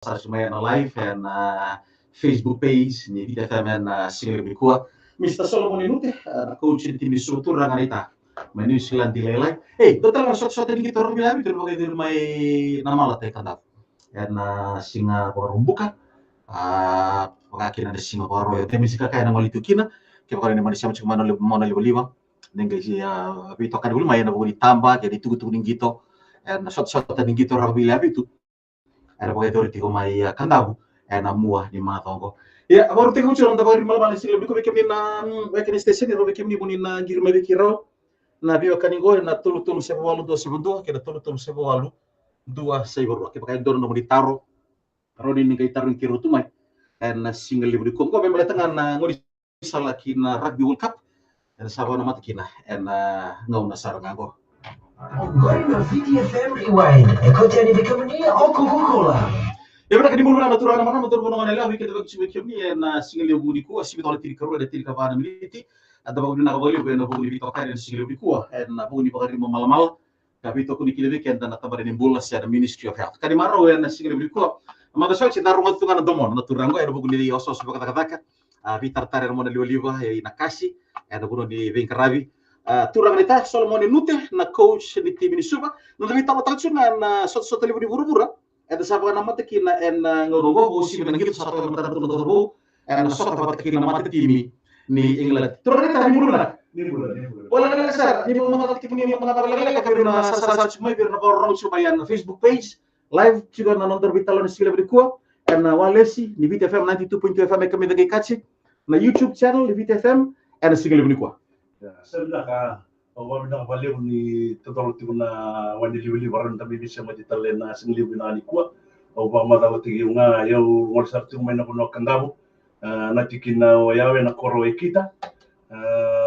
Sumaya na live and Facebook page ni Vita FM and single bikuwa. Mr. Solomon Inute, coach ni tim ni Sutur Ranganita. Menu silan dilelai. Betul lah shot ini kita orang bilang itu bagai di rumah nama lah teh kandap. And singa porumbuka. Pagkakin ada singa poro. Tapi sih kakak yang ngoli tu kina. Kaya kalau ni manusia macam mana liwa. Dengan si Vito kan dulu main na boleh tambah jadi tugu-tugu ning gitu. And shot ning gitu orang bilang itu. Era poi tori tiko mai kandabu na mua ni ma tongo ya baru tiko chulo nda bari mal sile biko beke na beke station ro beke ni buni na girma beke ro na bio kaningo na tulu sebo walu do sebundo ke tulu sebo walu dua sebo ke pakai dor no di taro ro ni kai taro kiro tu mai na single libri ko ko memang tengah na ngori salaki na rugby world cup en sabana matkina ngau na sarango Guarda VTFM Rewind e contiene vitamina o Coca-Cola. Ya benar kadi muluna natura mana motor bono ngane la weekend bak chimi na single budi ko asibi tole tiri karo da tiri ka bana militi ada bagu na bali be na budi to kare single budi ko na budi bakari mo malamal tapi to kuni kile weekend na tabare ni bola sia Ministry of Health kadi maro na single budi ko amma so ci daru ngotu ngana domo na turango e bagu ni oso so kata vitar tare mo na liwa e na kasi e na buno di venkaravi turang nita Solomon Inute na coach ni tim ni Suba no dami talo na sot libu di buru-buru ada sabana nama tekina ngorongo bosi benang gitu satu mata turun turbo sot apa tekina nama timi ni England turang nita di buru na wala na sar ni mga tim ni mga balala ka na sa sumay bir na korong sumayan Facebook page live juga na nonton vitalo ni sila berikuwa walesi ni Vita FM 92.2 FM kami dagi kachi na YouTube channel ni Vita FM sila berikuwa. Sebenarnya kan, awal bina balik ni total tu na wani liwili waran tapi bisa majita lena singli bina ni kuat. Awal mata wati unga yau ngol sartu main aku nak kandabu. Nanti kina wayawe na koro kita.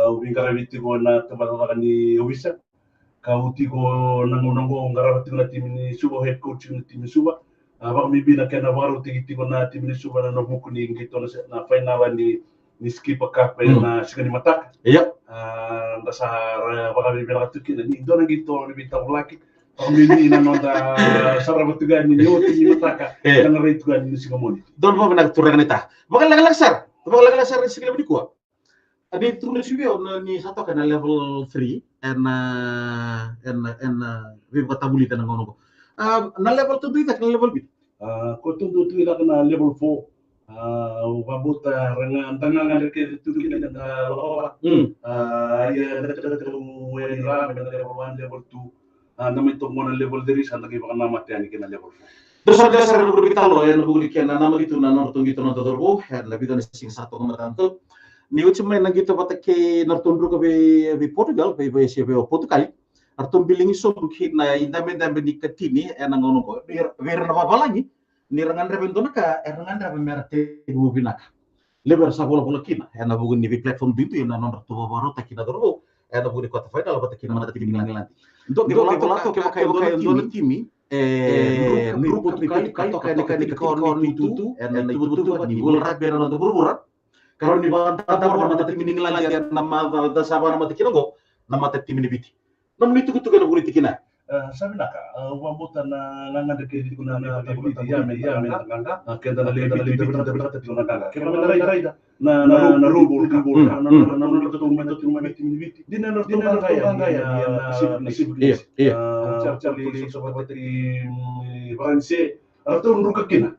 Ubingkara biti ko na tempat ni ubisa. Kau tigo nangu ngara biti na tim ni Suba head coach ni tim Suba. Abang mibi na kena baru tigo na tim ni Suba na buku ni gitu na final ni skip cup na sigani matak. Iya. Dasar bagaimana bilang tu kita ni dona gitu ni bintang laki. Pemilih ina nonda sarap tugan ni oti ni mataka. Dengan rate tugan ni sigamoni. Don mo benak turang nita. Bakal lagasar ni sigila budi ko. Adi tulis video ni satu kana level 3 and we batabuli tanang ngono ko. Na level 2 bita kana level bit. Ko tundu tu ila kana level 4. Wabut rengan tangan ada ke tu kita ada loba ya ada tu yang ramai ada level 1 level 2 nama itu mana level 3 sana kita nama mati ani kena level 4 terus ada sering berbita lo yang buli kena nama gitu na nortung gitu na dorbo dan lebih dari sing satu kematanto ni ucuma na gitu patake nortung ru ke Portugal be Portugal artum bilingi so bukit na indame ni ketini enang ngono ko ver na lagi ni rangan rebendona ka rangan rabe merte bu binaka lebar sa bola kina na bugun ni platform bintu na nomor to baro takina dorbo na bugun ko ta final ba takina mana timi ngilangi do lato ke makai do timi ni rupo kali to ka ni tutu na tutu ni bola rabe na do burbura kalau ni banta mana timi ngilangi na ma da sabana mata kina go na mata timi ni biti nam ni tutu ka buri tikina sabi naka wabutan na nganga ke di kuna na tabuliti ya me nganga kenda na le na nganga kema na raida na rubo na to ma biti dina no to nganga ya na sibu iya charli so bateri Franse atau ruka kina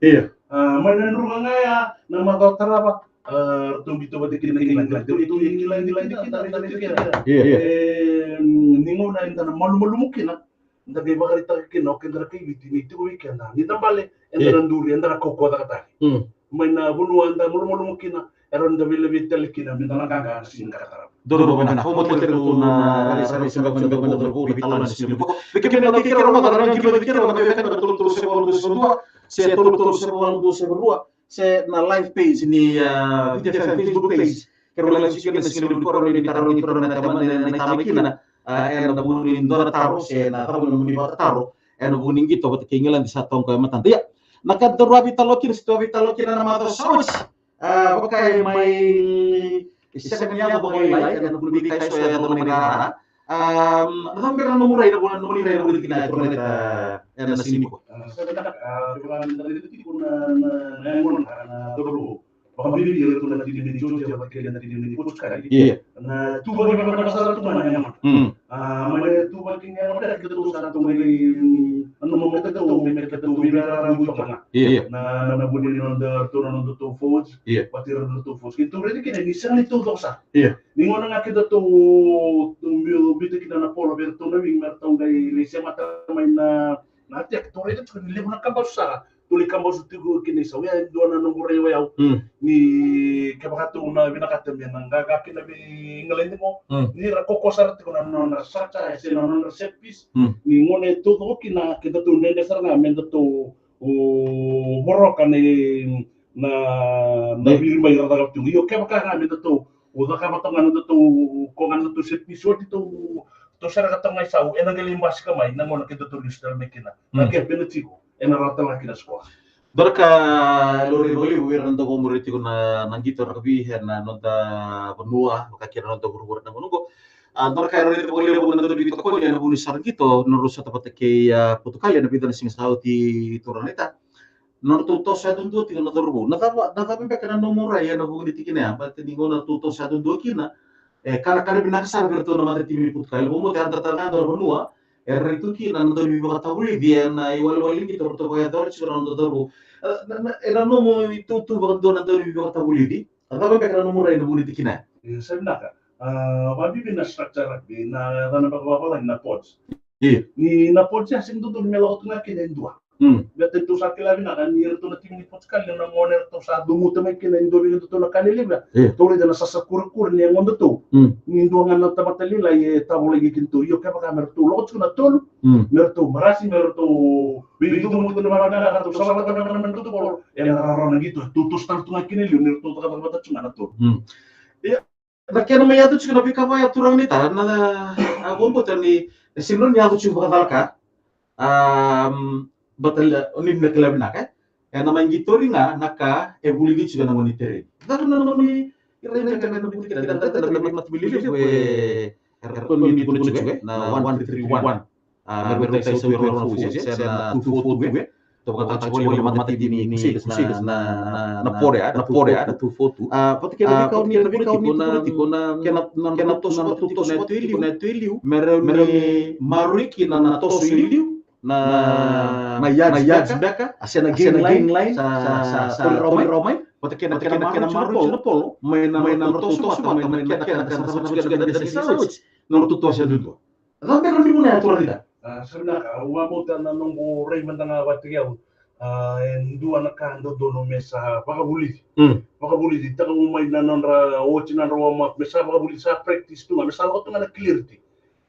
mana ruka ngaya na ma taraba tumbito ba dikina itu ngilang ningo na inda malu mukina ndabe bagari takina okendra kai biti ni tu weekend ni tambale endra nduri endra koko da kata maina bulu anda malu mukina eronda bile bitel kina mindana kanga singa kata doro bana homo teru na risa singa bana doro bitala na singa ko bikena na kira ma dara kira kira ma bikena tulu se walu se berua se na live page ni Facebook page kero la singa singa ko ni taro ni toro na tamakina na bunin dora taro se na taro na muni taro na bunin gitu bat kingelan di satong ko matan ya nakadro vitalokin sto vitalokin na mato sos pakai mai isa kanya ko mai lai na bulbi kay so ya do ni gara hampir na muray na bulan na kina na sini ko. Sebenarnya kemarin dari itu kuna ngon na dulu bahkan bibi itu na di Georgia pakai na di Putz kali. Iya. Na tu bagi pada masalah tu mana yang mana tu bagi yang ada kita tu satu lagi anu mau kita tu bibi ramu tengah. Iya. Na budi nonda tu nonda tu Foods. Iya. Patir nonda tu Foods. Itu berarti kita ni sangat itu dosa. Iya. Ningon nga kita tu bibi kita na polo bertu na wing mertong gay lisa mata main na nanti aktor itu kan lihat nak kambal sa tuli kambal sutigo kini sa ya dua na nungure ya ni kebakatu na binakata mi nang gagaki na bi ngalendi mo ni rakoko sar tiko na na sacha ese na na sepis ni ngone to kina kita tu nende sar na mendo to boroka ni na bir mai rada tu yo kebaka na mendo to udah kamatangan to ko ngano to sepis to to sara katangay sa ena galimbas kamay nang wala kita tulis na mekina nakya benetigo ena rata la kina squad Dorka lori boli wiran to komuriti ko na nangito rakabi na nonta benua makakira nonta guru na menunggu dorka lori boli ko na dito ko ya na bunis sargito nuru sa tapat ke Portugal na bidan sing sauti turanita nor tuto sa dundo ti na dorbo na pa kana nomora ya na bugi tikina pa tingo na tuto sa dundo kina kala binakasar berto na mati timi Portugal mo te anda tangan dor benua itu kina na dorbi bakata buli dia na iwal-wali kita berto kaya dor suran dorbo era nomo itu bakata na dorbi bakata buli di atau pa kana nomora na buli tikina sebenarnya babi bina structure rugby na dana pagbabalan na pods ni na pods ya sing tutun melot nga kina dua Betul tu sakit lagi nak kan tu nanti ni pot sekali na ngoner tu sa dumu tu makin na indori tu na kali libra tole dana sa sakur-kur ni ngondo tu ni nduangan na tabatali la ye tabo lagi kintu yo kaya kamera tu lot na tol mertu marasi mertu bidu mu tu na mana tu sa mata na tu bol yang rara gitu tutus tar tu ngakin li mertu ta bata cuma na tu ya nakena may atu chuna bika ya turang ni ta na agombo tani sinun ya atu chuba dalka batal onin na kelab naka na mangitori nga naka ebuli juga na monitere dar na nami irene ka na buti ka dan tata na matbili we erton ni puno juga na 1331 merber tay sa wiro na fuji sa 242 to kata choli wala mati dini kusigas na pore na 242 pati kena bikaw ni ko na kena to sa to na tuiliu merni mariki na to suiliu na yad beka asena game line sa romay pati kena maru na polo may na to sa may kena sa dari sauts no to sa dudo dan meron mo na tura dita sebenarnya umamo tan nang rey mantanga watigaw dua nakando dono mesa pakabuli dita ko may nanonra ochinan ro mesa pakabuli sa practice tu mesa ko na clarity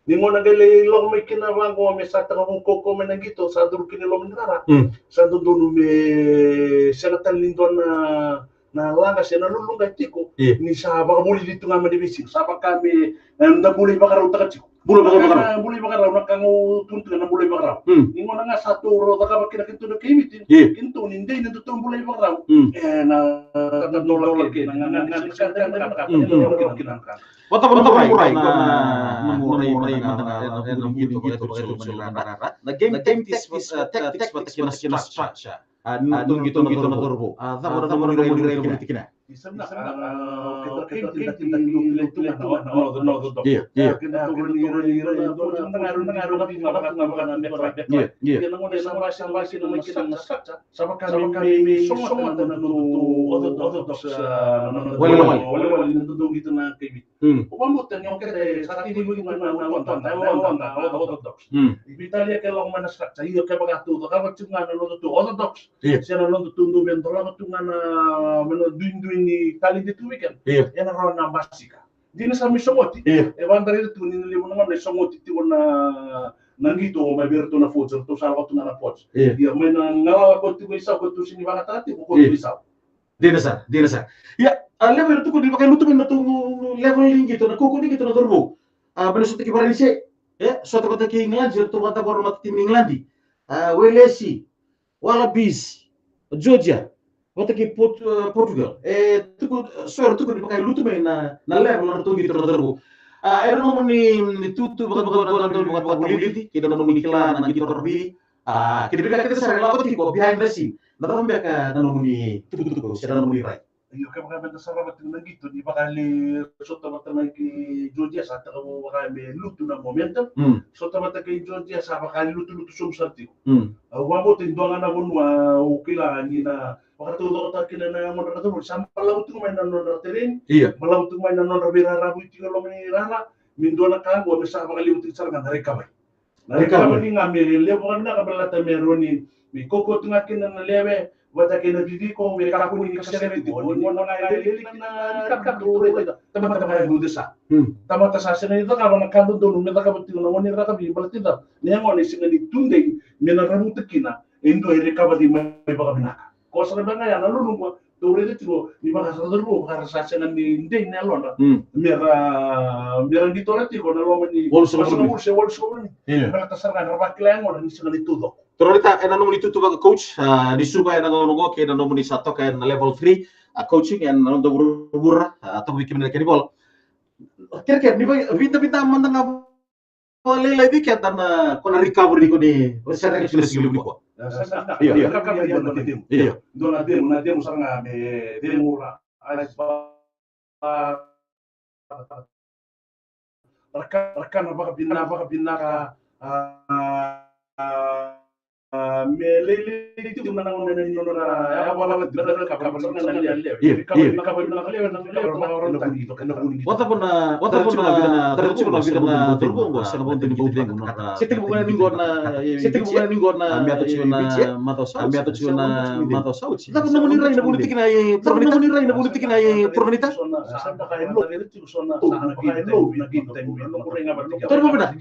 ni mo nagale lo may kinawang ko mesa ta ko koko men gito sa dur kinilo men rara sa dono me senatan lindon na langa siya nalulungan tiko ni sa pakabuli dito nga madibisi sa kami nabuli bakaraw ta tiko Bule bakaraw nakango tuntu na bule bakaraw. Ingo na nga satu rota ka kinakito na kimitin. Kinto hindi na tutong bule bakaraw. Na tatnolak na Wata murai mengurai na gitu na game tactics kina structure dun gitu na turbo ora na murai politikina Isana kita tidak itu iya kita turun ngaruh tapi sama kami semua dan ortodoks wala gitu na kayak Umamutan yung kaya sa atin yung orthodox. Italia kalau mana structure iyo kaya bagatuto kapag tunga na to orthodox. Siya na tundu bento lang tunga na duin ni tali dito weekend. Yan ang na basika. Di na sa misomoti. Bandari dito ninilimo naman na somoti ti na nangito may berto na foods to sa ko na foods. Iya may ngalawa ko ti isa ko to siniwala tati ko isa. Dinasa. Ya, level itu di pakai lutu na tu level gitu na kuku gitu na turbo. Benar suatu kibaran sih. Ya, suatu kota ke England jatuh mata kormat tim England. Walesi, Wallabies, Georgia, kota ke Portugal. Suatu di pakai lutu na level na tu gitu na turbo. Era nomor ni tutu bakat boliti kita nomor nikla na gitu terbi. Kini bika kita sare lapat ko behind the scene. Natam bika nanomuni tutu sira nanomuni right. Iyo kaya mga benda sarabat ng nagito, di ba kali sota mata may ki Georgia sa taka mo kami luto na momentum. Sota mata kay Georgia sa bakali luto sumsati. Wamo tindongan na mo ukila ni na makatulog ta kina na mo nakatulog sa malaut ko may nanon na terrain. Iya. Malaut ko may nanon na birarabu tingalo lo may rana. Mindona ka go sa makalimutin sa nga recovery. Na recovery nga mi lewo na kabalata meroni mi koko tinga kina na lewe. Wata kena didi ko we ka kuni ka sere di mo na lele na kap dure da tama tama lu desa tama ta sa sene da ka na kandu do na ka buti na woni ra ka bi balti da ne mo ni singa ni tunde me na ramu tekina endo ere ka ba di mai ba ka binaka ko sa ba nga ya na lu ko dure de tiro ni ba ka sa do ka sa sene ni inde ne lo na mera di tora ti ko na lo ni wol so ni ba ta sa na ba klang mo ni singa ni tudo. Torita ena nomuni tutu baga coach di suba ena ngono ke ena nomuni sato ke ena level 3 coaching ena nondo bura atau bikin mereka di bol. Kira-kira ni vita mandang boleh lebih ke dan kona recovery ko ni saya ke sudah segala ko. Iya, iya. Dona demo saranga me demo ra. Rekan apa bina mele itu mana mana ni nona awal benar kabar sana nali alle kabar na orang tadi itu kena kuning wata puna terbung bos sana pun tini budi dengun sitik bukan ningo na miato ciona mato sauci tapi namun rai na politik na purnita sampai kayak lo itu sona kayak lo nagin time lo kurang ngabar turbo benar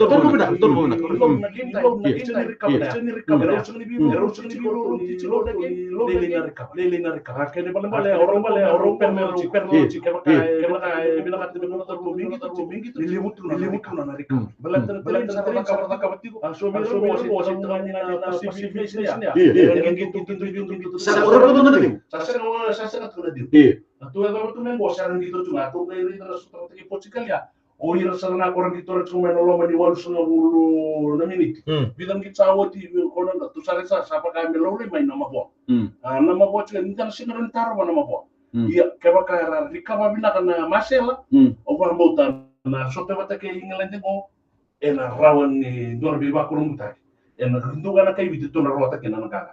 o ira sarana ko rang kitor ko meno lo mani walu sunga bulu na minit bidan ki chawo ti ko na tu sare sa pa ka me lo le mai na mabo na mabo che ni tan sinron taro na mabo iya ke ba ka rika ba bina kana masela o ba mo tan na so te bata ke ingland ko ena rawan ni dor bi ba ko mutai ena nduga na kai bitu na rota ke na ka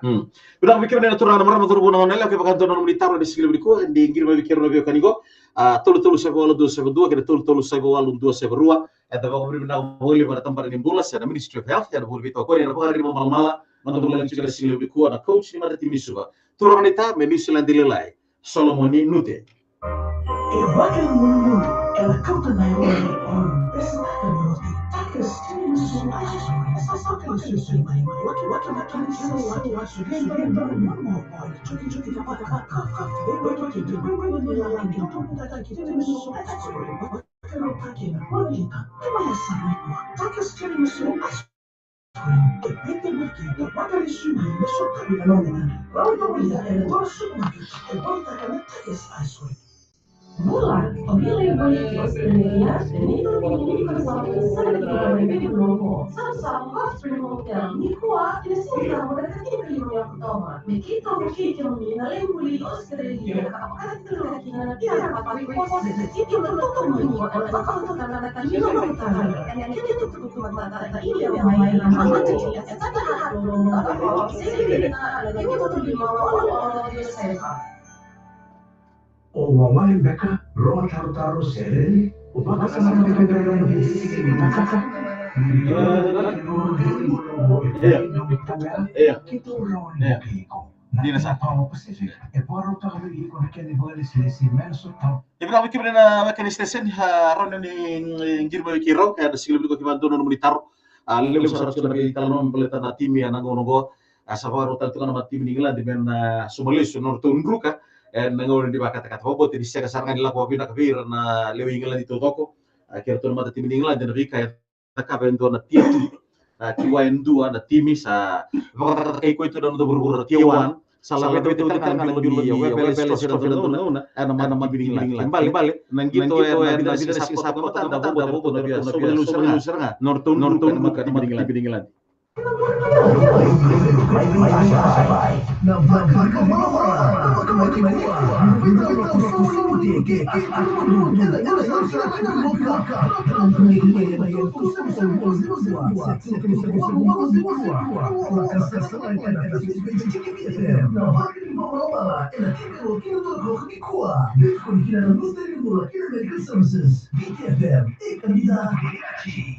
bilang mikir na turana marama turbo na nela ke ba ka dono ni taro de sigli ko di ngir ma mikir no bi kanigo tolu sebo 272 kena tolu sebo 272 eta ba beri bina boleh pada tempat ini bulas ya Ministry of Health ya boleh bito ko ya ba hari mal-mala nando bulan juga sing lebih kuat na coach ni mata tim isuba turun ita menisi landilelai Solomoni Nute Wakil mundur, ela cauta na Europa, essa noite, takas tinisu, essa tinisu, wakil Mula, pemilih banyak di Australia dan itu menunjukkan suatu sangat berbeda di Bronco. Sama-sama hot spring hotel ni kuat tidak suka mendekati primo yang pertama. Begitu begitu mengenali muli Australia, apakah terlakinya tiada apa-apa kuat itu menutup menguat apakah untuk anak-anak di luar utara yang itu tutup mata ini yang main lama tidak sadar bahwa sebenarnya ada yang betul di bawah di sehat. O mamãe Beca, Roma taru sereni, o baka sama kebedaan di sisi minaka. Kita orang Mexico. Di nasa Pacific. E poi rota lagi con che ne vuole si messo tau. Ibra mikir na makan stesen ron ni ngir mo kiro ada sigli ko kibanto no militar lele sara sudah bagi talon peleta na tim ya nangono asaba rota tu kana tim ni ngila di ben Somalis no tundruka nangono di kata-kata bobot di sia kasarngan di laku bina kabir na lewi ngila di toko akhir tu mata tim ni ngila dan rika taka bento na tim kiwain dua na timis kata kay ko itu dan buru-buru kiwan salah itu kan julu di webel dan na nama bining balik nang gitu ya bisa sapu mata ada bobot na biasa so luser nga nortun kan bining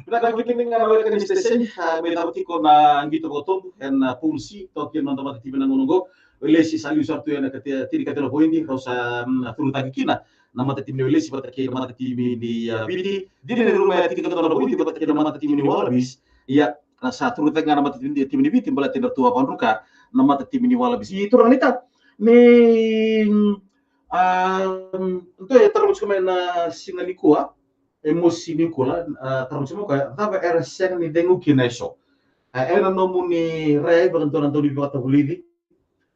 Pinakakwikining nga naman ka ni Stesen, may tapos ko na ngito ko to, and pulsi, to kin man tamad tibi ng ununggo, lesi sa usar to yan tiri katelo po hindi ko sa fruta kina, na matatim ni lesi bata kay matatim ni bidi, di ni rumah tiri katelo po hindi bata kay matatim ni walabis, iya sa fruta nga na matatim ni biti bala tinda tua panruka, na matatim ni walabis. Itu orang nita ni itu ya terus kemarin singalikua emosi Nicola, terusmu kayak tapi era sen ni dengu kineso. Era nomu ni rai bagantoran tau di kota Bulidi.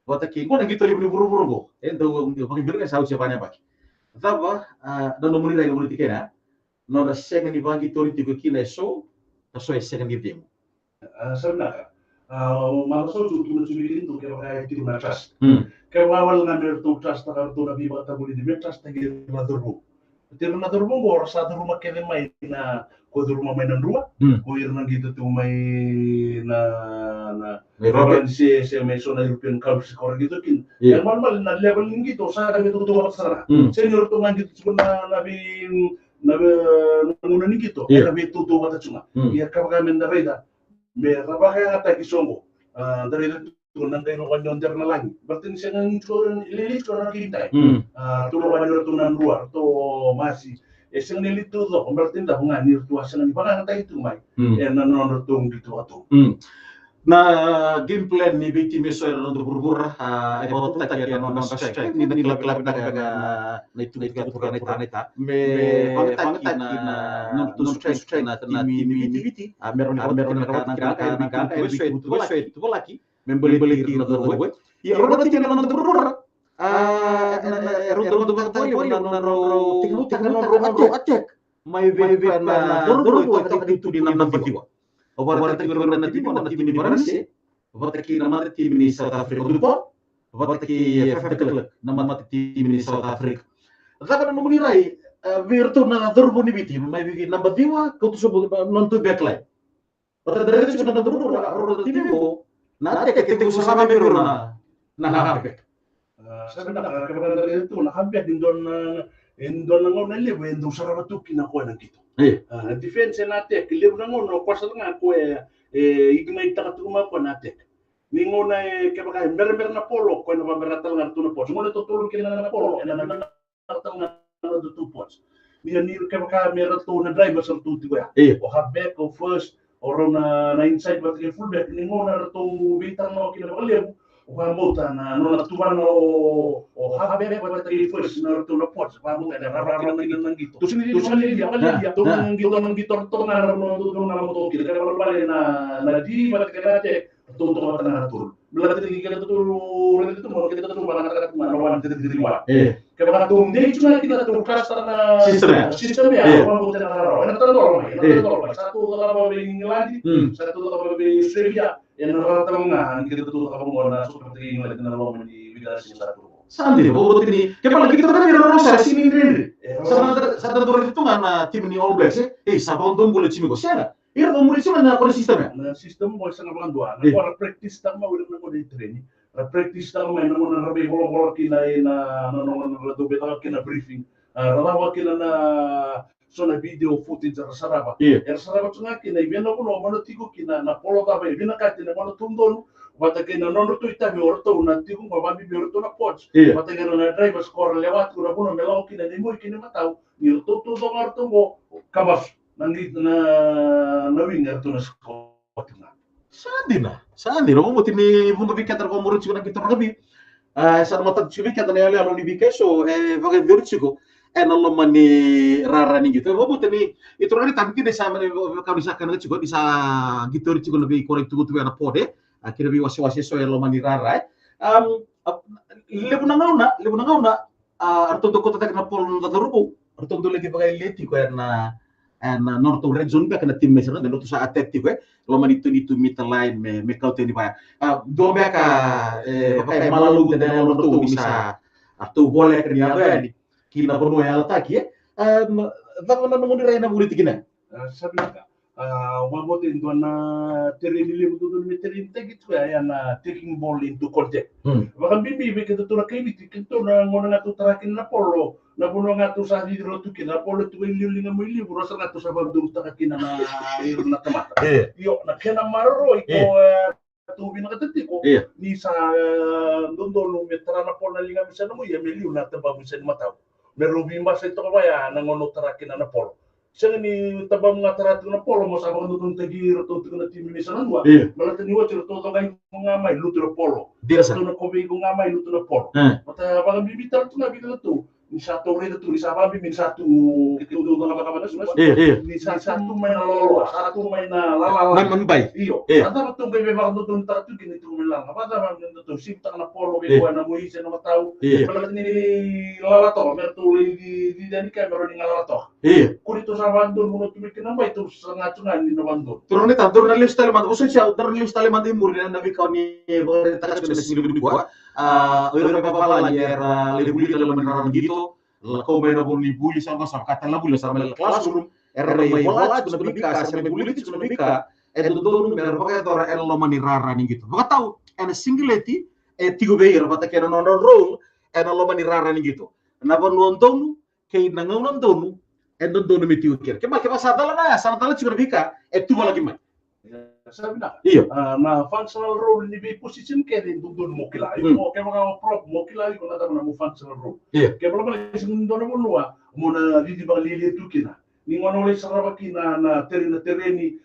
Kota ki, kau gitu libur buru-buru go. Ento pakai biru kan sausi apa pak. Tapi dan nomu ni rai nomu tikena. No da sen ni bagi tori tiku kineso, taso sen ni demu. Sebenarnya, maksud untuk mencuri itu kayak itu na trust. Kayak awal ngambil tuh trust takar tuh nabi bata Bulidi, trust lagi madurbu. Tiro na durmo go sa durmo kene mai na ko durmo mai nan rua ko irna gitu tu mai na Robin si mai so na European Cup skor gitu kin yang normal na level gitu sa da gitu tu sana senior tu ngan gitu na bi nguna ni gitu na bi tu mata cuma ya ka ga men da reda me rabaha ata kisongo dari tunan tayo no kanyon der na lang berarti siya nang lilit ko na kita tulo kanyon tunan luar to masih siyang nilito do berarti nda nga nirtua siya nang parang tayo tumay nanonood tong dito ato na game plan ni BT Meso na berburu ay bawa tak ya non strike ni klub na itu neta me pangtak na non strike na BT meron ka itu lagi membeli tiro do gue ya orang tidak nonton berburu ronto acek mai bebe na berburu itu di nama tiwa. Obat kita berada di mana tim ini Indonesia, obat kita nama tim ini South Africa Dupont, obat kita FF nama tim ini South Africa. Tapi menilai virtu na dorbo ni biti, mai bikin nama tiwa kau tu sebut nonton backline. Pada dari itu sudah nonton dorbo tim itu, nanti kita usah sama biru na habek. Sebenarnya kebetulan dari itu na habek indon nangon na liwe indon sarabatuki na ko na gitu. Defense natek liwe nangon no kwasa nga ko ignite takatuma ko natek. Ningon na kebaka ber na polo ko na maberatal nga tuno po. Sumo to tulong kina na polo na natal nga do two points. Niya ni kebaka meron to na driver sa tuti ko ya. O habek o first or na inside but fullback ningon na to bitang no kina liwe Ukamuta na natuban o habek ba tayo first na to na pots pamuta na rarang nang gitu to sini dia to nang gitu to na mo to kita kalau balik na di ba kita cek to mata na tur belati kita to itu mau kita to barang kata mana wan kita diterima kaya to hindi cuma kita to kelas na sistem ya pamuta na rarang na to satu kalau lagi satu kalau Australia yang rata-rata kita tuh apa mau seperti ini lagi dalam di bidang satu. Sandi, bobo ini. Kepala kita kan di Rosa sini ini. Sada dua itu kan tim ini All Blacks. Sabon dong boleh cimi kok sana. Ira nomor itu mana pada sistemnya? Nah sistem mau sangat bantuan. Nah praktis tak mau udah mau di training. Praktis tak mau mau nabi bolong kina nonton ratu beta kina briefing. Rawa kina na sona video footage saraba. Saraba tunga kina ibeno kuno mano tigo kina na polo kabe ibina katina mano tundon bata kina nono tu ita mi orto na tigo mabambi mi orto na coach. Bata kina na driver score lewat kuna kuno melong kina ni muy kina matau ni orto tu dong orto mo kabas nangit na winger tu na score. Sandi no mo tini bunga bikat ko mo rutsi ko nakita ngabi. Sa mata chubi kata na yale alo ni bikeso vaga virtsu ko Allah mani rarani gitu. Bobo tani itu rani tapi kita sama kalau misalkan juga bisa gitu juga lebih korek tuh tuh anak pode. Akhirnya lebih wasi so yang lo mani rarai. Lebu nangauna arto to kota tak na pol na tarupo. Arto to lagi pakai leti ko na North region be kana tim mesana de notu sa attetti ko lo mani to itu mita line me kaute ni pa do be ka pakai malalu de na notu misa atau boleh ke dia be kina kono ya ta ki vamos na mundi reina buri tikina sabi ka wabot into na terili limu to mi terin tegi to ya na taking ball into contact baka bibi be kita to kay biti kito na ngona nga to trakin na polo na buno nga to sa hidro to kina polo to ili nga mo ili buro sa nga to sa bagdum ta kina na iro na tamata yo na kena marro iko tu binakatati ko ni sa dondo metra na polo na linga misana mo ya meliu na tamba misana mataw meron bimba sa ito kaya nangono trakin na polo siya ni tabang nga tarato na polo mo sa mga nutong tagiro to na timi ni sananwa malata ni wacho to ngay mga may luto na polo to na kobe ko nga may luto na polo mata baka bibitar to na bigla to ni sa to rin to ni sa babi min sa to kitudo nga baka sumas ni sa to may na lolo sa to may na lala mambay iyo ata to kay baka nutong tarato kinito mo lang ata ba nutong sipta na polo kay na mo isa na mataw malata ni lala to merto di dani kay meron ni lala to kurito sa bandon mo tumik na may to sa ngatungan ni bandon turun ita turun na lista lemand usun siya turun lista lemand muri na bikaw ni takas ko na siniguro ko ero pa pala era le buli kala man gitu la ko may na buni buli sa kata la buli sa mel classroom era may wala ko na bika sa may buli ko na bika doon meron pa kaya tora elo mani rara ni gitu baka tahu en singileti tigo be era pata kena non role en lo mani rara ni gitu na pon lontong kay nangaw nondonu doon mi tigo kira kema sadala na sadala siguro bika tu lagi mai sabi na iyo na functional role ni be position kaya doon mo kilay mo kaya mga prop mo kilay ko na mo functional role kaya pala isang doon mo nuwa mo na di ba lili tukina ni ngono le sarabaki na tereni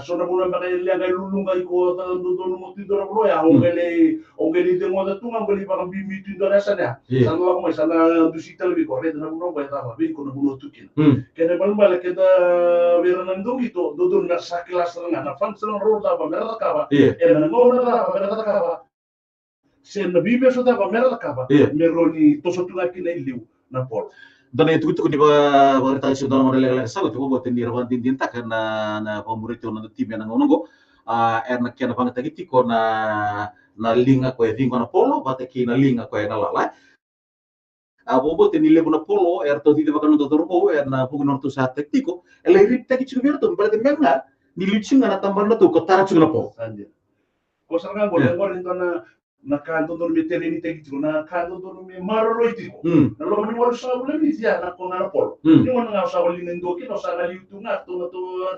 so na muna makailang ay lulungay ko doon mo tidor mo ya ongeli de mo da tunga ngeli ba bimi tidor sa na sa ko may sa na dusita lebi ko red na mo ba ta bin ko na mo tukina kaya balbala keda veranando gito doon na sa kelas na functional role da ba merda ka ba na ngona da ba merda ka ba sen na bibe so da ba merda ka ba meroni to so tunga kina iliw na pol dan itu di bawah tahu sudah model sa ko buat ni rawan din ta na pamurito na tim na ngono erna kena banget tagi ko na linga ko vingo na polo bate ki na linga ko na lala bobo te ni lebu na polo to di baka no dorbo na pugo norto sa taktiko ele rit tagi chu verto bale menga ni luchinga na tambar na to ko tara chu na po ko sarga go le na kanto doon may tereni tegi na kanto doon may maroroy tiko na lo kami wala sa wala ni siya na ko na polo ni wala nga sa wala ng doki no sa naliw to nga to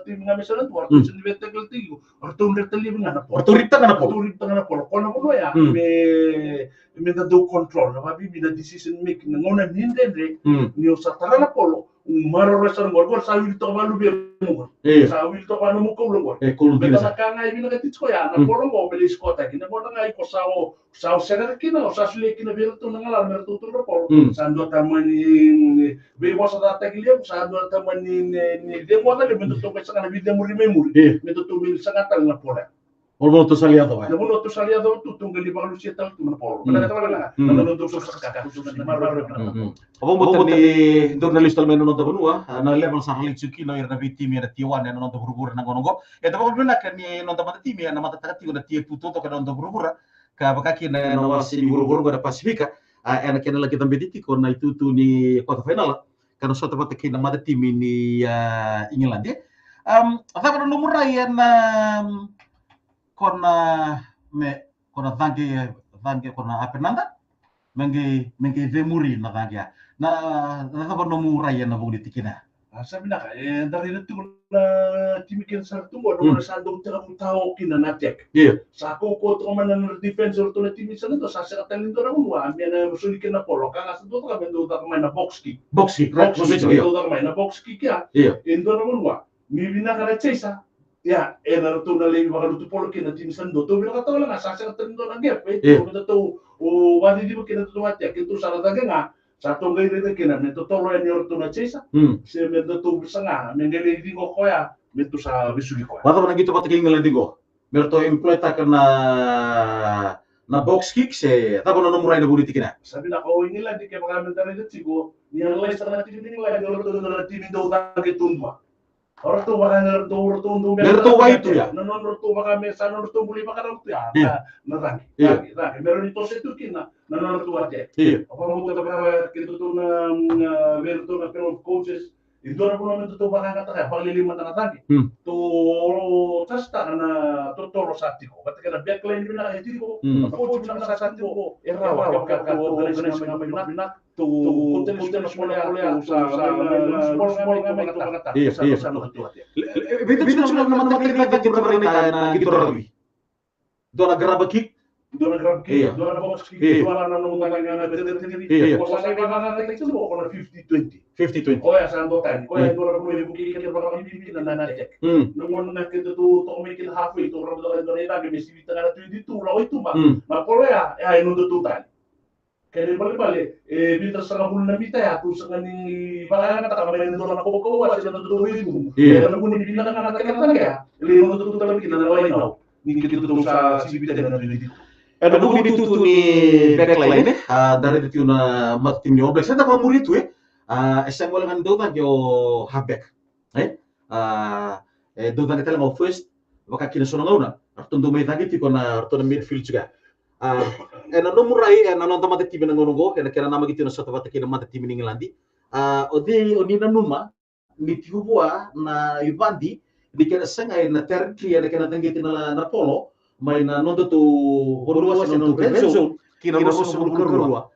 tim nga mesalan to arto sin vetegal tigo arto retali nga na polo arto rita nga na polo ko na mo ya me da do control na babi mi na decision making na ngona nindendre ni sa tara na polo maroroy sa ngor sa wil to malu be mo sa wil to ano mo ko ngor beta ka nga ibina ka titsko ya na polo mo belis ko ta kina mo nga ko sa senar kina o sa sule kina berto na ngala merto to na polo sa ando tamani be mo sa data kilya sa ando tamani ni de mo na le mento to ka sa na video mo remember mento to bil sa katal na polo Olmo to saliado ba? Namuno to saliado to tunggali ba lu siya tal na polo. Wala na nanundo sa kaka na mararo na. Obo ni jurnalista almeno non dono na level sa halik suki no ir na vitimi na tiwan na non burubura na gongo. Eta ba bina kan ni non tamata timi na mata takati na tie puto to kan non burubura ka bakaki na no wasi ni burubura da Pasifika ana ken lagi tambediti ko na itu tu ni quarter final kan so ta bataki na mata timi ni England ya. Ata ba no murayan kona thanke kona apenanda mengi vemuri na thanke na ba no murai na bugdi tikina sabi na ka dari nito na timikin sa tumo no sa do tira mo tao kina na check sa ko to man na defensor to na timi sa nito sa sa talento na mo ami na musulikin na polo ka sa do ka bendo ta man na box kick right do ta man na box kick ya indo na mo mi bina ka na chesa ya na to na lebi baka luto polo kina tim sando to bila katawa lang sa sa tendo na gap to to o wadi di mo kina to matya kito sa daga nga sa to ngai re kina me to tolo en yor to na chesa se me to bisa nga me ngai di ko koya me to sa bisugi ko wata na gitu pati kingal digo merto employta kana na box kick se tabo no murai na buri tikina sabi na ko inila di ke baka mentare de tigo ni ang lai sa na timi ni lai do to na timi do ta ke tumba Orang tu baka ngertu Ngertu wa itu ya? non ngertu baka mesa non ngertu buli baka ngertu ya. Iya. Nah, Iya. meron ito sa tukina non ngertu aja. Iya. Apa mo baka kita tu na meron tu na pero coaches itu orang pun itu tu baka kata ya pagliliman na tadi. Tu tasta na totoro satiko. Kata kana backline bina etiko. Coach bina sa satiko. Era wa ka organization na bina tu hotel sekolah sa sport kami itu kata. Iya. Betul sudah naman lagi kita berita na gitu rabi. Doa geraba kick. Doon grab Iya. kick, doon box kick, Iya. doon nung nga Iya. Kung sa iba nga ito mo ko na 50-20. 50-20. Kaya sa ando time, kaya doon mo yung kick baka MVP na nanajek. Nung na kita to make it halfway to ram doon na game si vita na 22 law itu ma. Ma Korea ay no tutan. Kaya bali bita sa kahul na mita ya tu sa ni baka nga takamay doon na ko sila na tutuloy itu. Kaya nung ni bina nga natakatan kaya, ili no tututan kinalaway now. Ni kita to sa si vita na 22. Nung ditutu ni backline dari itu na tim ni Oblak. Saya tak mau itu SM walang ando ba yo halfback. Do na kita lang first baka kinasunang una. Arto do may tagi tiko na arto na midfield juga. No murai non tamate tim na ngono kena nama gitu na sa tabata kina mata tim ni Ngilandi. Oni na numa ni tiubua na Ibandi di kena sangay na territory na kena tanggiti na polo. May na nondo to borua sa nondo red zone kinaros sa kurwa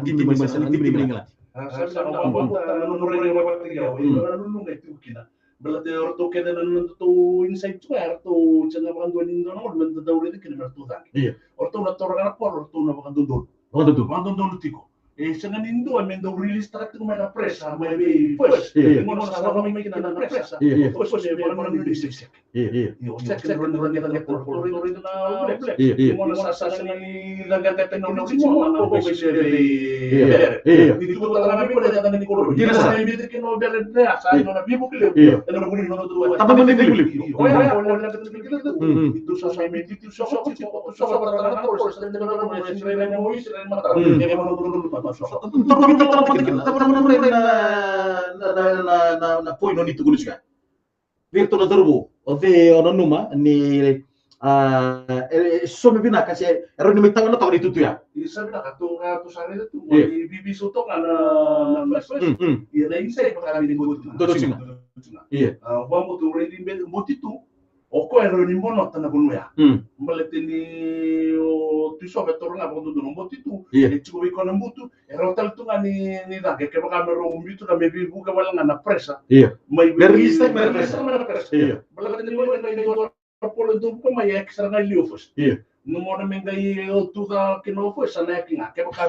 di tim England. Sa mga nanunuri yung pagtigaw, nanunung ito kina. Belate orto kena nondo to inside square to changa mga doon nondo nondo daw rin kina mertudan. Iya. Orto na torga por orto na mga dondon. Dondon tiko. Sa nanindo ay mendo release tarak ko may na pressa, may first. Mo sa mga may kina na pressa. First may mga nang disik. Iya. Check run na por na black. Mo sa ni nagagatan ng mo na ko may Hindi ko talaga may pwede na ni Koro. Hindi sa may bitik no bere na sa na bibo kilo. Ano mo ni no tuwa. Tama mo ni Philip. Wala na ito sa may bitik sa para na ko sa na mo sila na mo sila mata. Hindi mo Untuk kami tahu penting, tapi naman na point nito gulo siya. Virtu na turbo, ove ono numa ni so me bina kasi ero ni mitaw na taw dito ya. Isa na kato sa rin ito. Bibi suto nga na iya na isa pa kami ni Gutu. Iya. Wa mo to ready mo titu. Oko ero ni mono ta na bunu ya. Malete ni tu so vetor nga bondo do mo titu. E tu ko na mutu. Ero tal tu nga ni da ke baka mero mutu na me bibu ka wala nga na presa. Iya. May Berlista na presa. Iya. Malate ni mo na polo do ko may extra nga liofos. Iya. No mo na mengai tu ka kino fo sa na kinga. Ke baka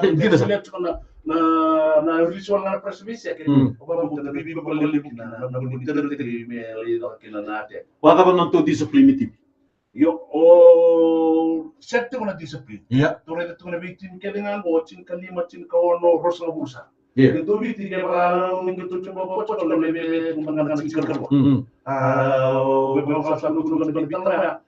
na ritual na presbisia ke oba mo na bibi ko le kina na mo ni tele me le do kina na te. Wala ba nang to discipline team? Yo o sette na discipline. Iya. Tore de tuna victim ke nga go chin kalima chin ka ono rosa busa. Iya. Ito victim ke ba ngi to chumba ko to le me mga chin ka ko. We ba sa no ko na bitara.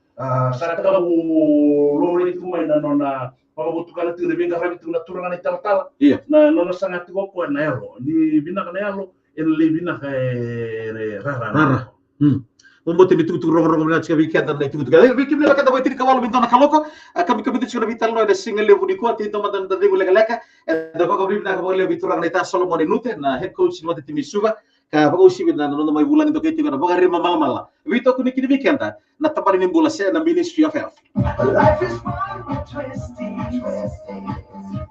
Sa ka mo lo re tu mai na nona pakabutukan natin rin nga rabi na turangan ni tartal na nono sangat ko ko na ero ni binaka na ero ele binaka rara Umbote bitu rong na chika weekend na itu gale weekend la kada boitiri kawal binto na kaloko kami kami chika vital no da single level ni ko tito madan da dego leka da ko kami na ko le biturang na ita Solomon Nute na head coach ni mate Misuga ka bago si na no may bulan ito kay tigo na bagari mamala bito ko ni kini weekend na tapari ni bola sa na Ministry of Health. Life is fun but twisty,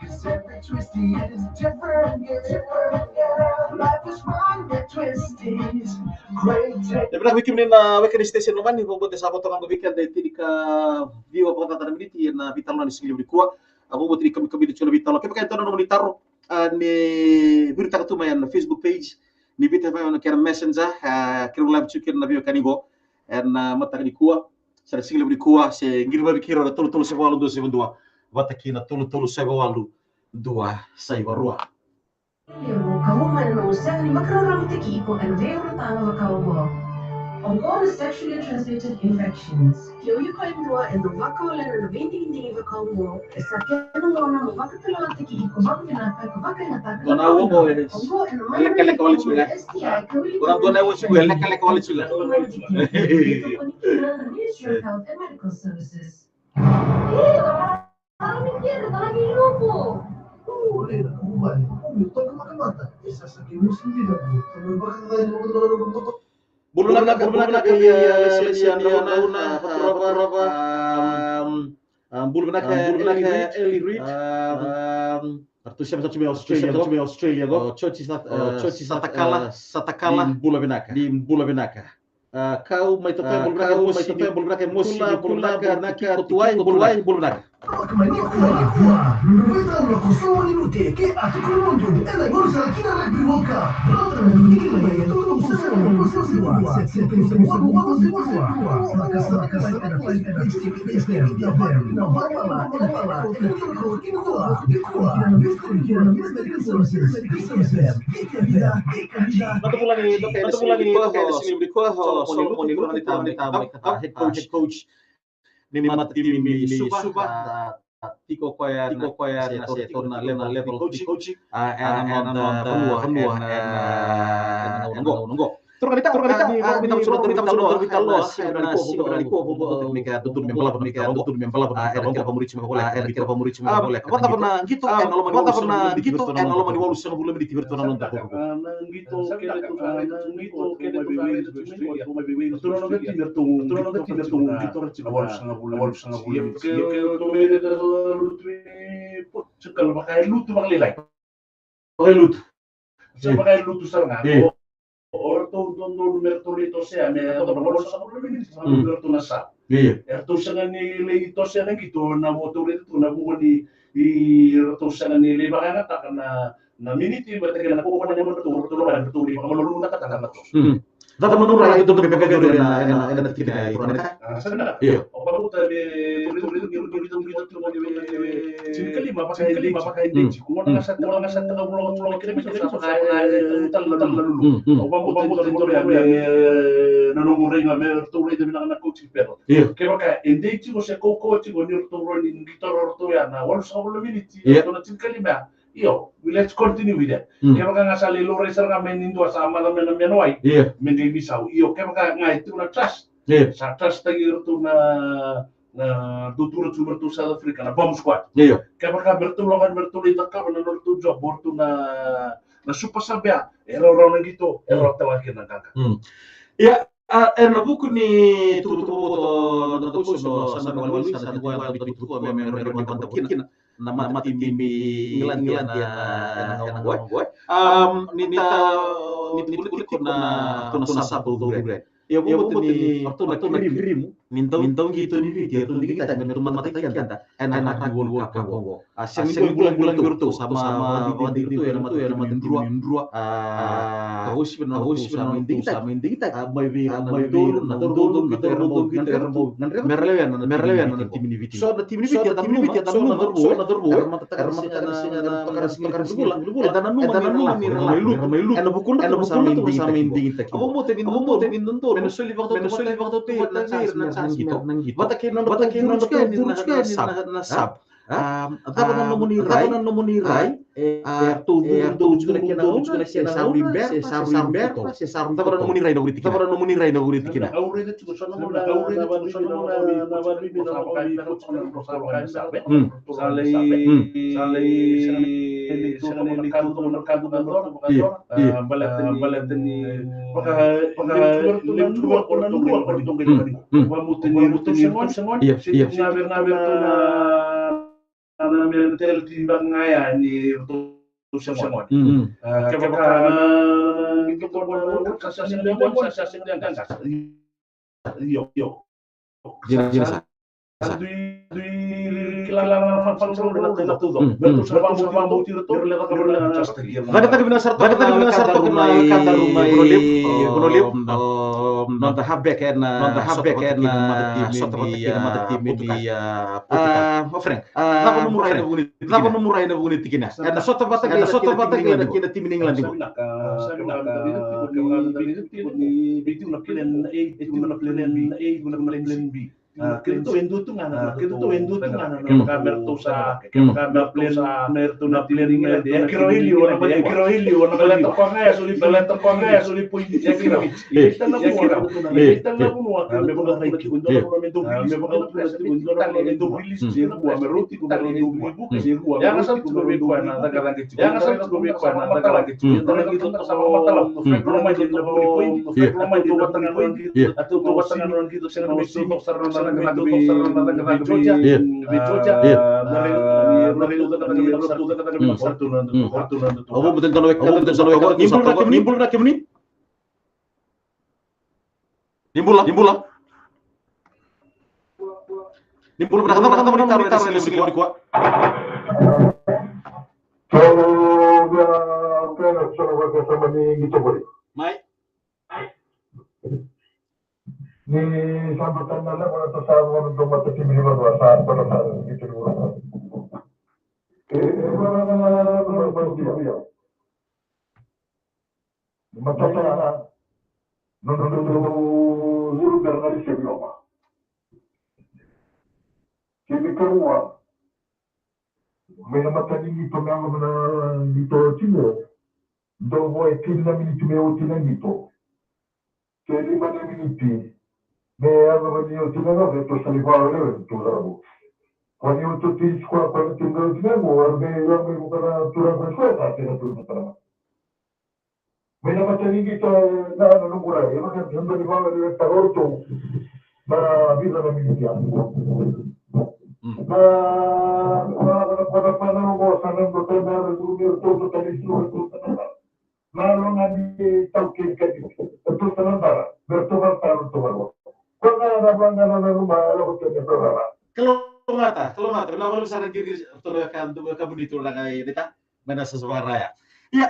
cause every twisty is different, Life is fun but twisty, great. Debra weekend na weekend station naman ni bobote sa potong ang weekend dai tidi ka view apa kata na miniti na vital na sigli ko abo botri kami dito na vital kaya kaya no monitaro ni berita katumayan na Facebook page ni bita pa na kera messenger kira live chicken na view kanigo en mata ni kuwa sa sigli kuwa se ngirba bikiro na tulu sa walu do se bundua wataki na tulu sa walu dua sa iwarua. Kamu mana usah ni makrarang tiki ko ang deo tanga makaw mo. Ongkong is sexually transmitted infections. Kiuyukaindua and the Vakalan and the Vinting Congo, a Sakanona, Vakatalatik, Kovakina, Kovakina, Donawo ko eh. Ongko and the Elek-elek wali suga. STI, Orang tua nawa suga, elek-elek wali suga. Ministry of Health and Medical Services. Parang mikir, lagi lupo. Oleh na kumubali, ito ka makamata. Isa sa kimusin din ako. Sabi ba ka ngayon mo ito? Bulunaka lesian una berapa bulunaka Eli Reid artusnya Australia go Chochi satakala di Bulunaka kau mai tope bulunaka musi bulunaka tuai bulunaka Kemani aku lagi buah. Berbeda aku semua ini mute. Ke aku kalau mau jadi, enak baru saya kita lagi buka. Berapa lagi ini lagi itu belum selesai. Head coach ni tim Subah Tiko koya na level coaching and nunggo Turun kita Orang tu mertolito sea me atau berapa sa problema sa merto na sa. Erto sa ni leito sa nang gitu na motor itu na bukan di erto sa ni le baka ta na minute ba tagal na ko na merto ba merto di mamalulu na kata na to. Data menurut itu PPP na kita itu Sana. Iya. O baru ta be itu Singkali pakai dinci. Kung mga sa ulo kira bisa sa lalu. O baru nanunguri nga merto rin na coach pero. Kaya ka dinci ko sa coach ko ni to ni gitar to ya na wala sa ulo minute. To na singkali ba. Iyo, let's continue with that. Kaya nga sa lilo racer nga may nindo sa amalam na menuay. Hindi bisaw. Iyo, kaya nga ito na trust. Sa trust tayo ito na tutulot sa South Africa na bomb squad. Kaya ka bertulungan bertuloy ka na nortujo aborto na supasabya. Ero gitu, ero tawakin ng kaka. Ya, na buku ni tutupo na tutupo sa wali sa tuwa tutupo memang kina na mati England na gue nita kulit na sabol dure ya buku ni waktu na kirim nintong gitu ni video tuh kita menerima mati kan enak gol Kongo asyik bulan bertu sama di itu ya nama dua kawus benar kita mai turun merlewan na tim ini video so tim ini video tan number dan number eno bukun sama inding kita abo mo tenin nonton Venezuela waktu itu na chance gitu batakin na sab Dapat nomunirai tudo nomunirai no guriti kina Ana mental timbang ngaya ni tu semua. Kaya itu pun kasasnya dia kan. Yo. kilalan fansel dengan tudo. Betul sama mau tiro tuh lewat kabar just here. Lagi tadi bina sarto kena kada rumai Gunolip non the habek na soto mata tim di Frank. Napa memurai na bunit tikina. Na soto bata kina tim in England. Kito endo tu ngana, kamera tu sa, kamera plan, mertu na plan ngade. Kiro hili wana baleta panga suli pundi ya kiro. Kita na kuwa, me baka raiki undo na mendo bilis, me baka undo na mendo bilis, kuwa meruti kuwa mendo bilis, kuwa. Yang asal tu be kuwa na tagala gitu. Yang asal tu be kuwa na tagala gitu. Tanah gitu sama matalam. Rumah jadi na poin, rumah jadi watangan poin gitu. Atau watangan gitu senang mesti sarana Ni sambutan na lang wala to sa mga dumating si Milo sa para sa gitu dulu. Matata no lugar na si Milo. Kini keluar. May namataling ito na mga dito Chile. Do voy tinna miniti me utina dito. Kaya 5 minuti. Me hanno venuto in Europa e sono qua l'avventura. Quando io tutti i qua quando ti vedo di nuovo, guarda io mi per tura questa che era tutto per me. Me la faccio di to no non vorrei, io non sono di qua di orto. Ma vita la mia. Ma quando non posso andare per andare sul mio tutto tutto. Ma non ha di tauke che tutto non va. Per trovare tutto. Kalau mata, kenapa lu saran kiri kamu ditolak kayak kita mana sesuara ya? Ya,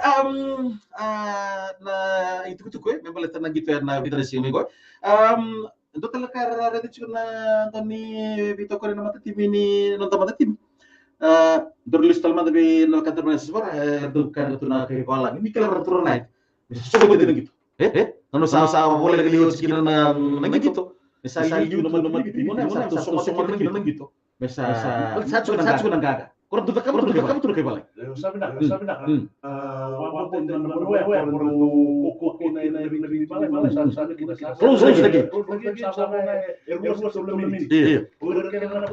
nah itu gue, memang tenang gitu ya, nah kita di sini gue. Untuk telakar ada juga na Tony Vito Corina mata tim ini nonton mata tim. Terus telah mata di kantor mana sesuara, itu kan itu nak kepalang. Ini kalau turun naik, coba gitu. Nano sama boleh lihat sekitar nang gitu. Misalnya itu nama timon satu semua gitu. Misalnya satu nang gaga. Kurang tuh kamu tuh kayak balik. Sabi nak. Wapun na koko na balik sana kita. Close lagi. Sama ergo sebelum ini. Iya. Udah kena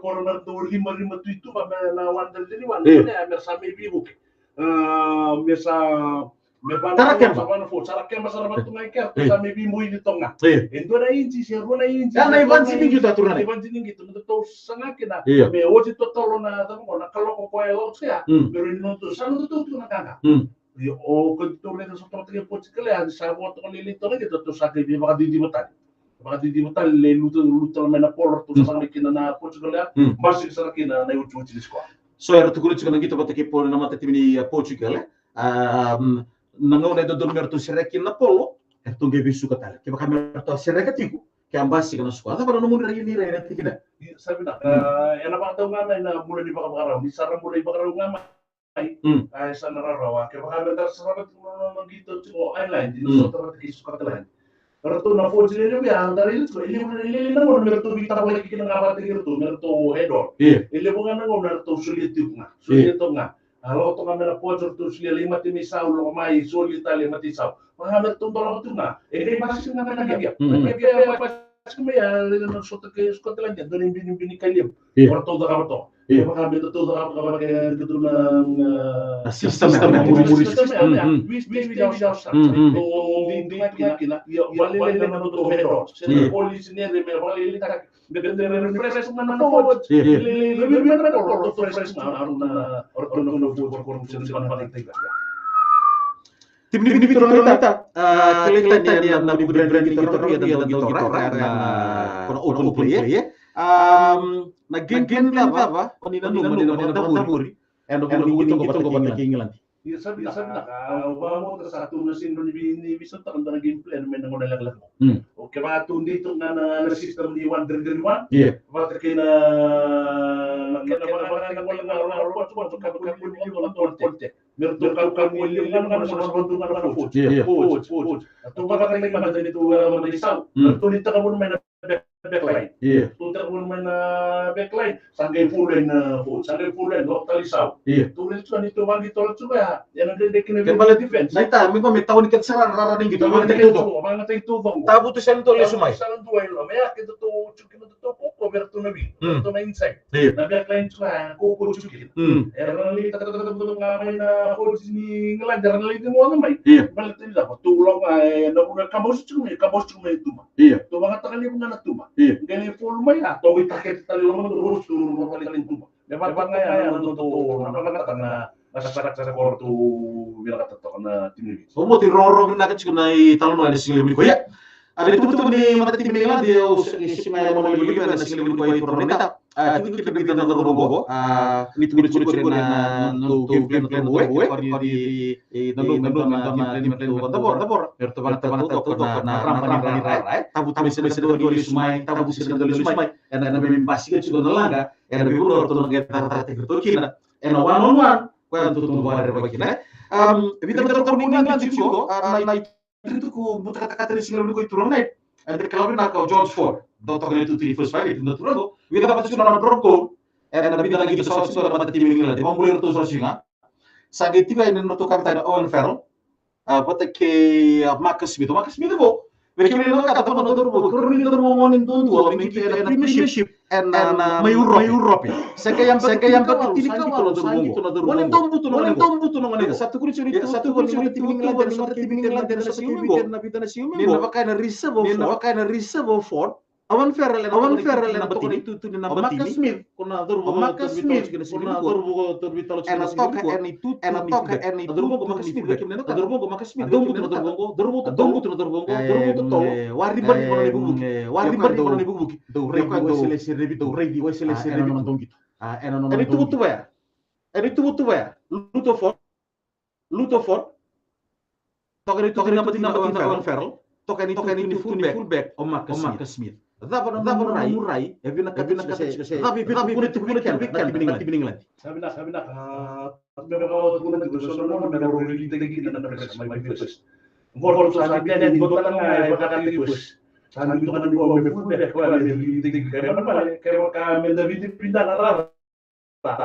corner tuh 5 tu itu na wandel jadi wandel ya bersama ibu. Tarakem masara batu ngaiker sama ibu ini tonga. Endo na inci siapa na inci. Karena Ivan sini juga aturan. Ivan sini gitu untuk sangat kena. Iya. Me oji to tolo na tamo na kalau koelo sia. Pero ino to sanu to na kanga. O ko to le so to ke pochi kale an sa bo to ni to gitu to sa ke bi maka di botan. Maka di botan le luto mena polor to sa kina na pochi kale. Masih sa kina na uchu uchi sko. So era tu kulit gitu bata ke polo na mata timini Portugal. Nangau na do merto sirekin na polo erto ngebi suka tala ke baka merto sirekatiku ke ambasi kana suka ta para no mun rai tikina sabi na ena ba taw nga na mula di baka di sarang mula di baka nga ay sa nararawa ke baka merto sa rabat mo dito to island di so ta ki suka tala erto na po sila ni ang dari ito ili na mo merto bita ko lagi kinangawat erto merto hedor ili mo nga ngo merto sulit nga Kalau tu kami nak pojok tu sila 5 timisau lo mai soli tali mati sau. Mahamet tu tolong tu na. Ini masih dengan dia. Dia pas kami ya dengan suatu ke Scotland ya dengan bini kalim. Orang tu dah tu. Dia mahamet tu dah apa kayak gitu na sistem ya. Wis jauh. Di kina ya wali dengan tu hero. Sini polisi ni dia wali tak dengan fresh mana forward. Lebih mana kalau tu fresh mana orang korupsi dengan politik. Tim ini turun kita. Kelihatan dia nabi brand kita ya dan kita karena open play ya. Naging apa? Panina taburi. Endo ko England. Iya sabi na ka, mo ta sa tuno sino ni bisa ta kan naging plan may nang nalaglag mo. Okay ba tun dito na system ni 1 Iya. Bakit kina mga walang araw ko ka wala konte. Meron ka wala nga sa bantungan na food. Iya. Food. At bakit may madali dito manisaw. Tulit ka mo may backline. Iya. Tulit ka mo may backline. Sanggay fulen na food. Sanggay fulen do talisaw. Iya. Tulit ka nito man dito juga. Yan ang dedekin Kan bala defense. Naita, mi may tawon ket saran raraning gitu. Mga tayo. Mga tayo tubong. Tabu to sen to sumay. Salang tuwa yun. Maya kita to chukin to ko berto na bi. To na inside. Iya. Na backline suka ko chukin. Era li ngamay na ko ni ngelajar li mo ngamay. Iya. Balik nila patulong ay na kabos chumi tuma. Iya. To mga takali mo na tuma. Iya. Gani full may to itakit tali mo terus turun mo paling tuma. Dapat ngaya na to nakakata na nasa korto bilang kata to na tinuli. Mo ti rorong na ket na italon na singil ko ya. Ada itu ni mata tim England dia simaya mo libuli na singil ko ay torneta. Kita kita na rogo. Ni tu na no game plan we di no tapor. Perto bana to na rampa ni rai. Tabu se do sumai, tabu se do sumai. Na me pasi ke na langa. Na be buro to na ta to kina. Na one on one. Kaya tutup buat kita. Kita terkomunikasi juga. Na itu ku buta kata-kata di sini ko iturong na. Entre kalau na ko George Ford. Doktor itu di first fight itu naturado. Kita dapat sudah na drop goal. Na bida lagi to sa sudah dapat tim England. Mo mulai to sa singa. Sa gitiba ini no to kapten Owen Farrell. Pata ke Marcus Smith ko. Perché mi hanno dato una dormo in tuo mi chiede premiership and may Europe. Sa kaya bakit tinikaw na dormo. Walang tombuto no nganito. Sa tukuri suri tim England sa weekend na bida na siyo. Ni na reserve Ford. Owen Farrell na batin itu na Marcus Smith kuna dormo Marcus Smith kuna dormo torbitalo and toka dormo ko Marcus Smith dormo ko Marcus Smith dormo to wari bari ko na bubuki do ready wesele no dongito eni tu ya Lutherford toka na batin na Owen Farrell toka ni fullback o Marcus Smith. Dapat murai, tapi England. Sabi na ko so pero really tegi na may first. Ngor sa sabi na din botan nga baka first. Sabi ko kan ko may full back ko really tegi kaya ka may David pinda na rara.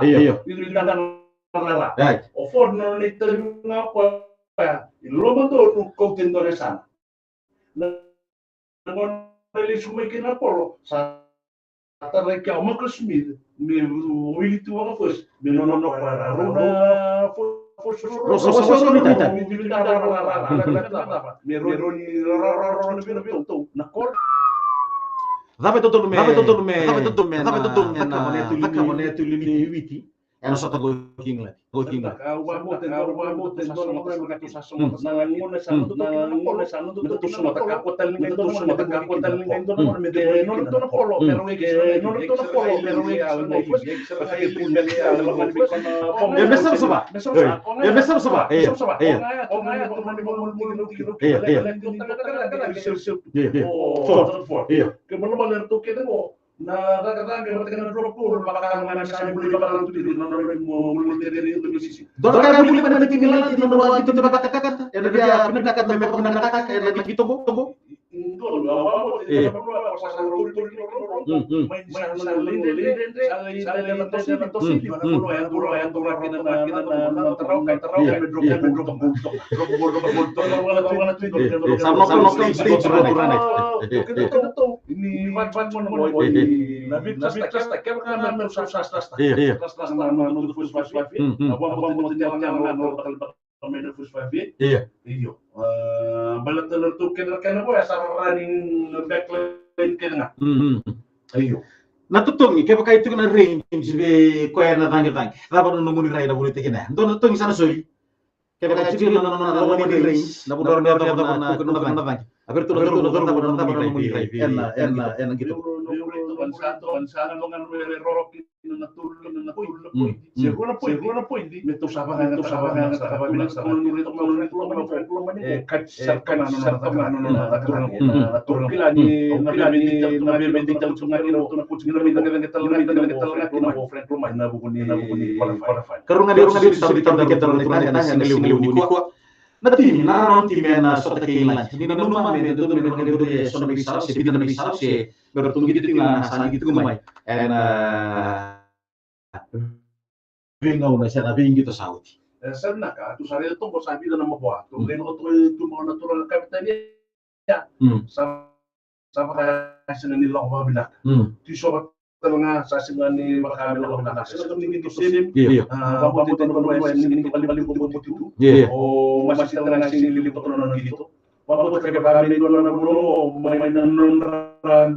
Iya. Pinda na rara. Right. O Ford na nito nga po ilo mo to contento na sana. Ele sumaikin na polo sa taray ka Marcus Smith me wili tu ang first binono para rona Rosa Dapat tutul me Ano sa England. Na katakan ketika drop goal maka mengenai saya boleh bakal itu di mulai itu sisi. Dorang boleh pada tim England di nomor itu katakan ya dia pendekat memang pendekat kayak lagi tobo. Gol apa Iya. Balat telur tu kena apa ya running backline kena. Iyo. Natutungi kaya pakai itu kena range be koya na tangi. Dapat nomor rai na boleh tekena. Don tutungi sana soi. Kaya pakai itu na range na boleh na tangi. Aperto barang mo drive. En gitu. Bansa lo nga roroki na natulog seguro po hindi meto sa mga nakakabila sa mga nurito natulog pila ni nabibinding tal sunga ino na putsi na friend na bukuni qualify Karungan di tahu kita yang ngeliu ni kuat. Nanti na na sota kailan. Hindi na naman do so na bisa si bida na bisa si bertunggu gitu na sana gitu kumay. And vingaw na siya na gitu sauti. Sana ka tu sari to ko sabi na mabuhat. Kung leno to mga natural kapitan niya. Sa kasi nila ko mabilak. Ti so talaga sa singa ni makamil ako na kasi ito ningin to sim pabutin ko ba ningin ko bali ko dito o masita na sinilip ko na dito wala ko kaya kami ko na bulo may nanon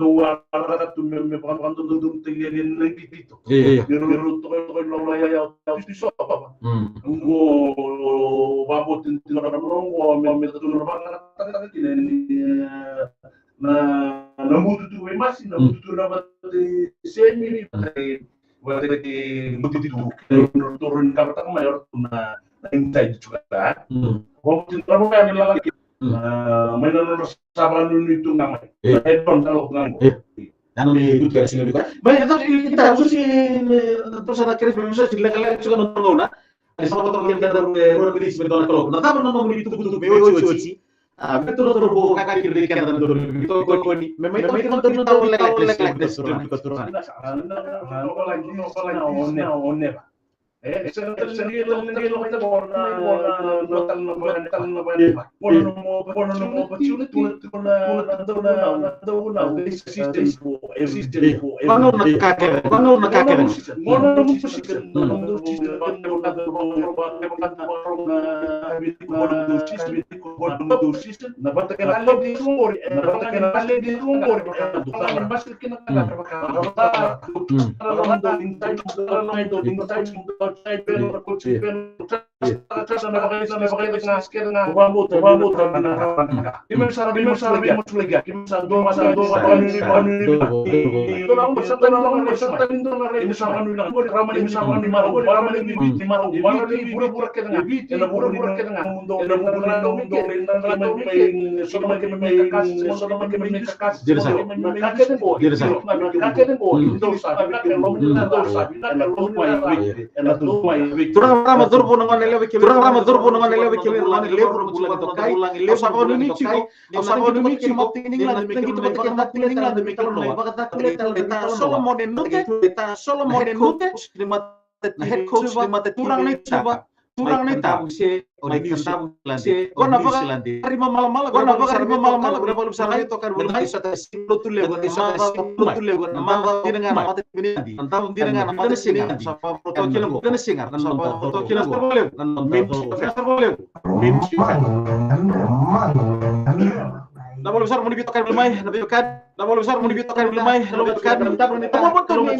dua para to me panganto dum tingin lang dito pero to ko laway ya to so pa ngo pabutin ko na bulo may to na bang na namututu masih namututu na semi berarti begitu turun kata mayor na inside juga waktu itu kami lagi mainan saban itu namanya headphone kalau nggak yang di juga sih juga banyak kita harus sih terus ada kris bisa silakan juga nonton na ada sama orang yang ada orang beli sebentar kalau nah tapi nonton itu betul betul betul betul kakak kiri kan dan betul itu koni memang itu nonton tahu lek keturunan onne sendiri kita Turang ramadur po naman nila wikil lang lebro bulan to kai sa ko ni chico tingning lang gitu tingning lang mikir no bakit solo modern note limited head coach limited turang nita si kanta landi gona baka harima malam berapa lu sana itu kan bermain satu simplo tulle nama dengan mati binadi antam dengan mati singar sapa foto kilango dan singar sapa foto kilango boleh mim Nama besar mau dibitokan belum mai, nabi bekan. Nama besar mau dibitokan belum mai, nabi bekan. Apa betul ni?